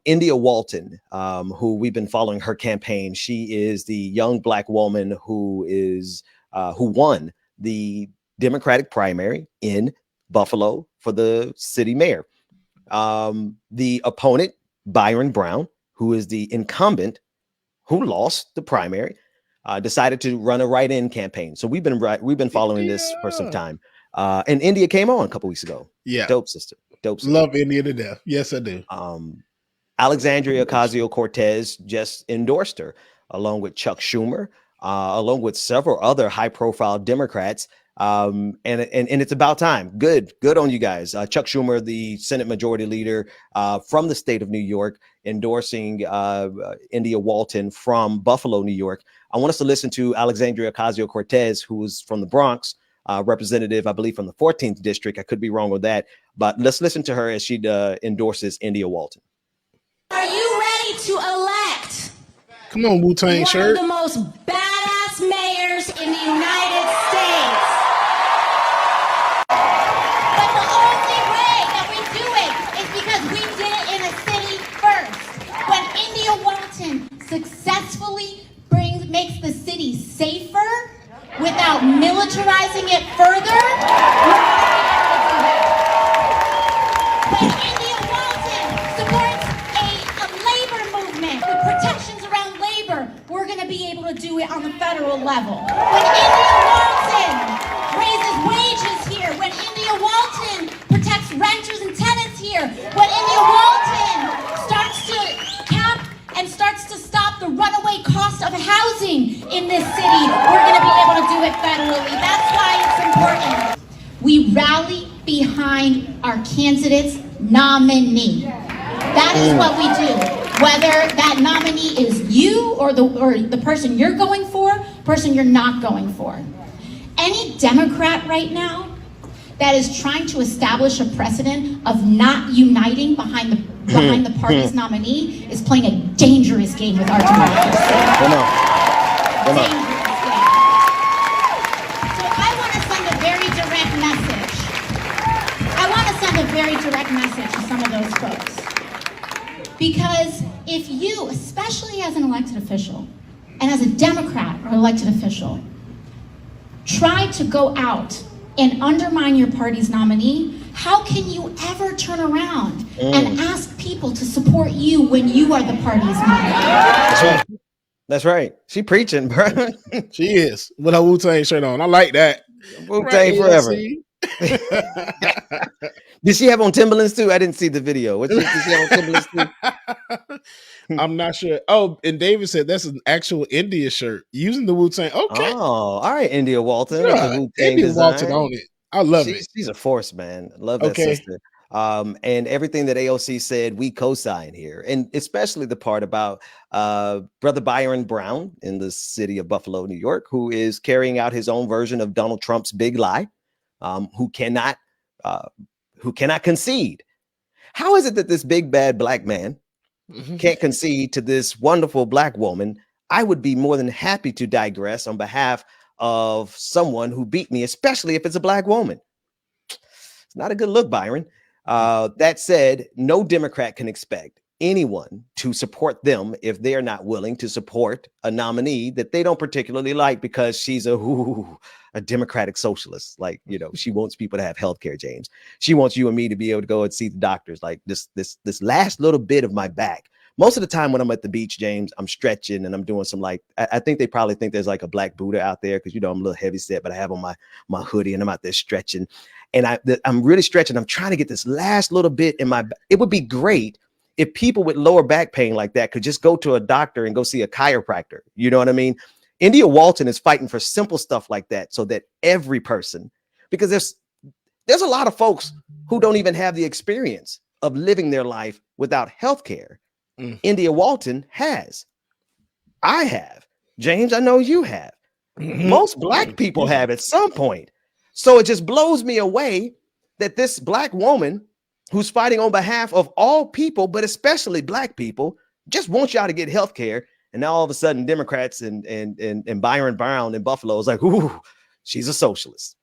India Walton, who we've been following her campaign. She is the young Black woman who won the Democratic primary in Buffalo for the city mayor. The opponent, Byron Brown, who is the incumbent who lost the primary, decided to run a write-in campaign. So we've been following this for some time. And India came on a couple weeks ago. Yeah, dope sister. Love India to death. Yes, I do. Alexandria Ocasio-Cortez just endorsed her, along with Chuck Schumer, along with several other high-profile Democrats. And it's about time. Good on you guys. Chuck Schumer, the Senate Majority Leader from the state of New York, endorsing India Walton from Buffalo, New York. I want us to listen to Alexandria Ocasio-Cortez, who is from the Bronx, representative, I believe, from the 14th district. I could be wrong with that, but let's listen to her as she endorses India Walton. Are you ready to elect? Come on, Wu-Tang shirt. One of the most badass mayors in the United States. But the only way that we do it is because we did it in a city first. When India Walton successfully makes the city safer without militarizing it further, we're going to be able to do that. When India Walton supports a labor movement with protections around labor, we're going to be able to do it on the federal level. When India Walton raises wages here, when India Walton protects renters and tenants here, when India Walton starts to cap and starts to stop the runaway cost of housing in this city, we're going to be able to do it federally. That's why it's important. We rally behind our candidate's nominee. That is what we do. Whether that nominee is you or the person you're going for, person you're not going for. Any Democrat right now that is trying to establish a precedent of not uniting behind the party's nominee is playing a dangerous game with our democracy. Come on. Dangerous game. So I want to send a very direct message. I want to send a very direct message to some of those folks. Because if you, especially as an elected official, and as a Democrat or elected official, try to go out and undermine your party's nominee, how can you ever turn around and ask people to support you when you are the party's nominee? That's right. She preaching, bro. She is with her Wu-Tang shirt on. I like that. Wu-Tang forever. Did she have on Timberlands too? I didn't see the video. Did she have on Timberlands too? I'm not sure. Oh, and David said that's an actual India shirt using the Wu-Tang. Okay. Oh, all right, India Walton. Yeah, With the Wu-Tang India design. Walton on it. I love it. She's a force, man. Love that sister. And everything that AOC said, we co-sign here. And especially the part about Brother Byron Brown in the city of Buffalo, New York, who is carrying out his own version of Donald Trump's big lie, who cannot concede. How is it that this big bad black man can't concede to this wonderful black woman? I would be more than happy to digress on behalf of someone who beat me, especially if it's a black woman. It's not a good look, Byron. That said, no Democrat can expect anyone to support them if they are not willing to support a nominee that they don't particularly like because she's a Democratic socialist. Like, you know, she wants people to have health care, James. She wants you and me to be able to go and see the doctors. Like this last little bit of my back. Most of the time when I'm at the beach, James, I'm stretching and I'm doing some I think they probably think there's like a black Buddha out there because, you know, I'm a little heavy set, but I have on my hoodie and I'm out there stretching. And I'm really stretching. I'm trying to get this last little bit in my back. It would be great if people with lower back pain like that could just go to a doctor and go see a chiropractor. You know what I mean? India Walton is fighting for simple stuff like that so that every person, because there's a lot of folks who don't even have the experience of living their life without health care. India Walton has. I have. James, I know you have. Most black people have at some point. So it just blows me away that this black woman who's fighting on behalf of all people, but especially black people, just wants y'all to get health care. And now all of a sudden, Democrats and Byron Brown in Buffalo is like, ooh, she's a socialist.